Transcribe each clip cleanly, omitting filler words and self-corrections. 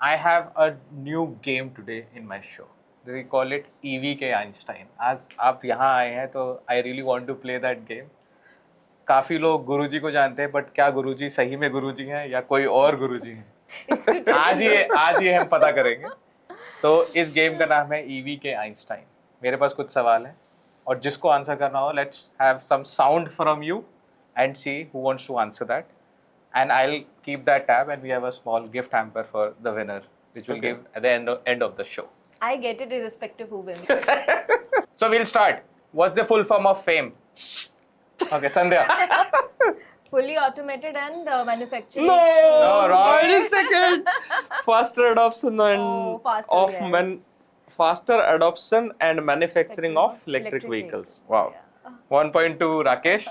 I have a new game today in my show. We call it EV के Einstein. आज आप यहाँ आए हैं तो I really want to play that game. काफी लोग गुरुजी को जानते हैं, बट क्या गुरुजी सही में गुरुजी हैं या कोई और गुरुजी हैं? आज ये हम पता करेंगे. तो इस गेम का नाम है EV के Einstein. मेरे पास कुछ सवाल हैं और जिसको आंसर करना हो, let's have some sound from you and see who wants to answer that. And I'll keep that tab, and we have a small gift hamper for the winner, which we'll give at the end of the show. I get it irrespective who wins. So we'll start. What's the full form of FAME? Okay, Sandhya. Fully automated and manufacturing. No, wrong. Wait a second. Faster adoption and faster adoption and manufacturing of electric vehicles. Wow. 1.2 Rakesh.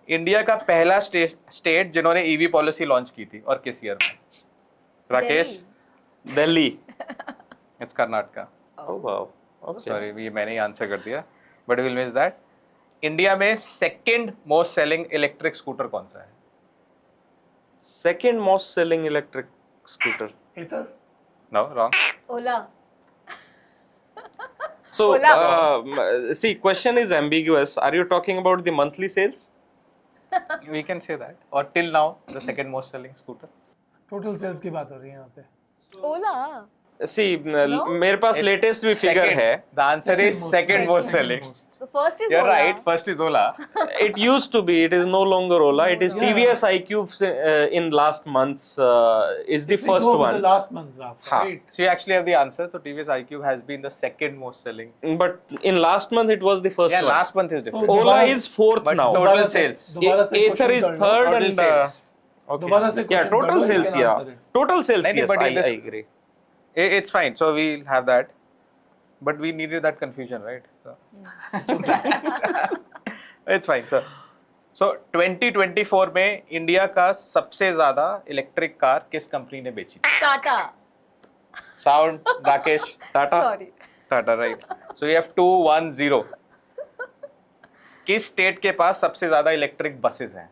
India का पहला state जिन्होंने EV policy launch की थी और किस year में? Rakesh. Delhi. It's Karnataka. Oh wow. Okay. Sorry, ये मैंने ही आंसर कर दिया, but will miss that. India में second most selling electric scooter कौन सा है? Second most selling electric scooter. Ether. No, wrong. Ola. So, Ola. see, question is ambiguous. Are you talking about the monthly sales? We can say that. Or till now, the second most selling scooter. Total sales की बात हो रही है यहाँ पे. Ola. See, मेरे पास latest भी figure है. The answer is second most selling. The first is You're Ola. right. First is Ola. It used to be. It is no longer Ola. It is TVS iQube in last month's is the first Go with one. the last month graph, हाँ. right? So you actually have the answer. So TVS iQube has been the second most selling. But in last month it was the first Yeah, one. last month is different. Oh, Ola is fourth But now. total sales. दोबारा से Ather question is कर लो. third Total and sales. okay. दोबारा से Yeah, question कर total low, you sales. can Yeah, answer it. total sales. नहीं, Yes, but I this- agree. It's fine. So we'll have that. But we needed that confusion, right? So it's fine. So 2024 में India का सबसे ज्यादा electric car किस company ने बेची थी? Tata. Sound. Rakesh. Tata. Sorry. Tata, right. So you have 2-1-0. किस state के पास सबसे ज्यादा इलेक्ट्रिक बसेस हैं?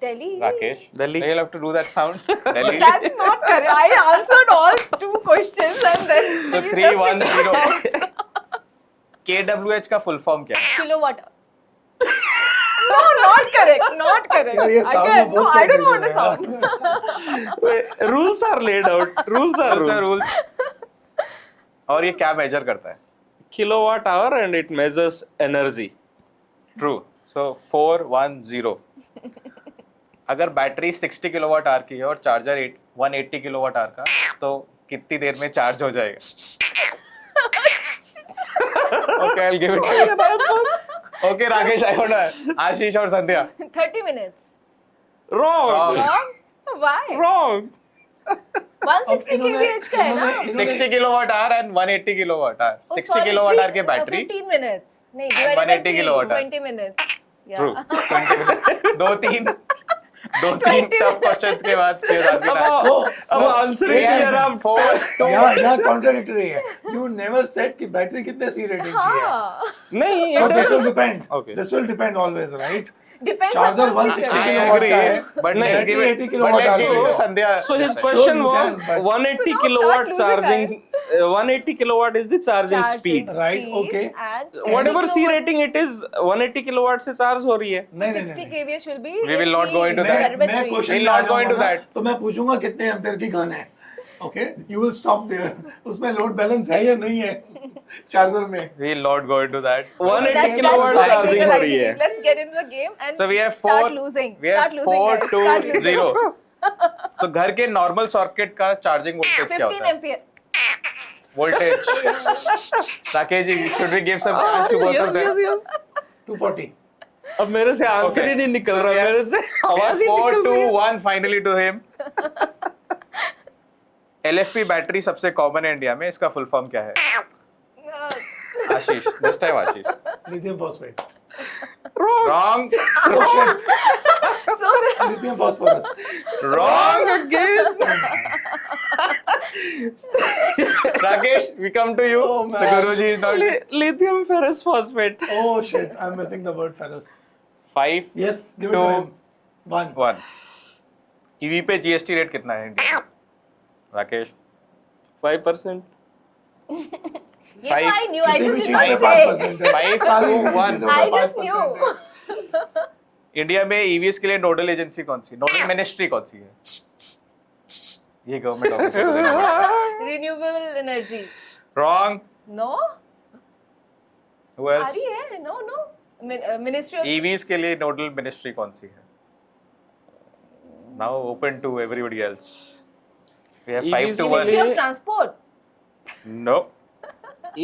Delhi. Rakesh. Delhi. You'll have to do that sound. Delhi. That's not correct. I answered all two questions and then. So 3-1-0. KWH का full form क्या है? Kilowatt. No, not correct. Not correct. यार ये sound Again, में no, बहुत I don't want a confusion sound. Wait, rules are laid out. Rules are Rules are rules. rules. और ये क्या मेजर करता है? Kilowatt hour and it measures energy. True. So 4-1-0. अगर बैटरी 60 किलोवाट आवर की है और चार्जर 180 किलोवाट आवर का, तो कितनी देर में चार्ज हो जाएगा? Okay, I'll give it to you. Okay, Rakesh, I don't know. आशीष और संध्या. 30 minutes. Wrong. Wrong. Why? Wrong. 160 kVh का है ना? 60 kilowatt hour and 180 kilowatt hour. Oh, 60 sorry, kilowatt hour की बैटरी. 15 minutes. नहीं, And divided by 180 3, kilowatt hour. 20 minutes. Yeah. True. 20 minute. दो तीन tough questions के बाद अब आंसरिंग के लिए आप 4-2. यहाँ contradictory है. You never said कि बैटरी कितने C rating की है. हाँ. नहीं So it this is will depend. Okay. This will depend always, right? Depends Charger upon 160 the I kilowatt agree, का है. but let's give it. 80 But kilowatt let's give it hour. to Sandhya. so his Yes, question you was can, but- 180 So now kilowatt start losing charging 180 kilowatt is the charging speed. Right, okay. And Whatever 60 C kilowatt- rating it is 180 kilowatt से charge हो रही है. नहीं नहीं 60 नहीं. kVh will be. We will not go into that. मैं question We'll not go into that. तो मैं पूछूंगा कितने एम्पेयर की गन है. Okay, you will stop there. उसमें लोड बैलेंस है या नहीं है चार्जर में. We'll not go into that. 180 kilowatt charging हो रही है. Let's get into the game and So we have start losing. We have Start losing, guys. Start losing. 4-2-0. So घर के नॉर्मल सॉकेट का चार्जिंग वोल्टेज क्या 15 होता है? ampere. Voltage. Rakesh ji, should we give some chance to both of them? yes. 240. अब मेरे से answer Okay. ही नहीं निकल So रहा we have- मेरे से आवाज ही निकल रही है. 4-2-1 finally to him. LFP battery सबसे कॉमन है इंडिया में, इसका फुल फॉर्म क्या है? आशीष, this time Ashish. Lithium phosphate. Wrong. So lithium phosphorus. Wrong. again. Rakesh, we come to you. Oh, The man. Guruji is not. Lithium ferrous phosphate. Oh shit, I'm missing the word ferrous. 5, Yes, give it to 2, him. 1. 1. EV पे GST rate कितना है India में? Rakesh. 5%. ये तो I knew. I किसी भी just चीज did में not say. 5% है। 5 सारी to 1. चीजों में I just 5% knew. है। इंडिया में ईवीएस के लिए नोडल एजेंसी कौन सी, नोडल मिनिस्ट्री कौन सी है? ये गवर्नमेंट ऑफिसर को देना पड़ता है। Renewable energy. Wrong. No? Who uh else? रही है? No, no. Ministry of. EVS के लिए नोडल मिनिस्ट्री कौन सी है? Now open to everybody else. We have 5 EVs to के 1. Ministry of Transport. No.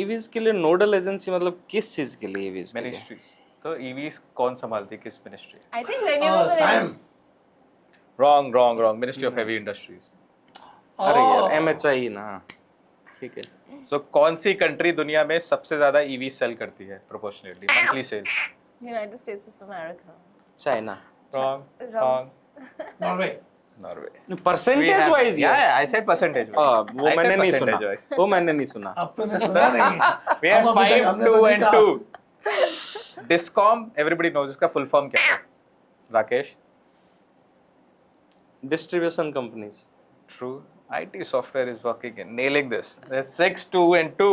EVs के लिए नोडल एजेंसी मतलब किस चीज के लिए EVs के लिए? मिनिस्ट्रीज। तो ईवीएस कौन संभालती है, किस ministry? I think renewable Sam. energy. Wrong. Ministry of heavy industries. अरे Oh. यार MHI ना, ठीक है। सो कौन सी कंट्री दुनिया में सबसे ज्यादा ईवी सेल करती है proportionately, monthly cell? United States of America. China. Wrong. Norway. Norway. Percentage wise Yeah, I said percentage wise. वो I said मैंने नहीं सुना, percentage wise. वो मैंने नहीं सुना। अब तूने सुना नहीं है। We have हम अभी तक 5, हमने 2 तो नहीं and कहा। 2. Discom, everybody knows इसका full form क्या है? Rakesh? Distribution companies. True. IT software is working in nailing this. There's 6, 2 and 2,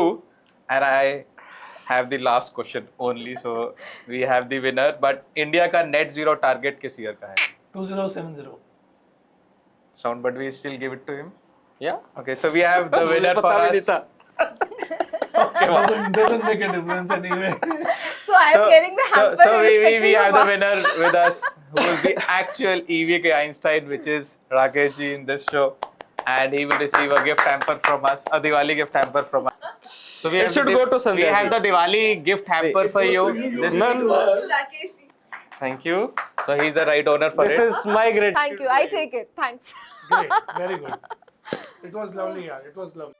and I have the last question only. So we have the winner. But India का net zero target किस year का है? 2070। Sound, but we still give it to him. या Okay, so we have the winner for पता भी नहीं us. था। Doesn't make a difference anyway. So I am getting the hamper. So we irrespective have of the what- winner with us, who is the actual EVK Einstein, which is Rakesh ji in this show, and he will receive a gift hamper from us, a Diwali gift hamper from us. So we It have should the- go to Sanjay We have ji. the Diwali gift hamper for you. This, No, no. Goes to Rakesh ji. thank you. So he's the right owner for This it. is my great. Thank you. I take it. Thanks. Great, very good. It was lovely, yeah. It was lovely.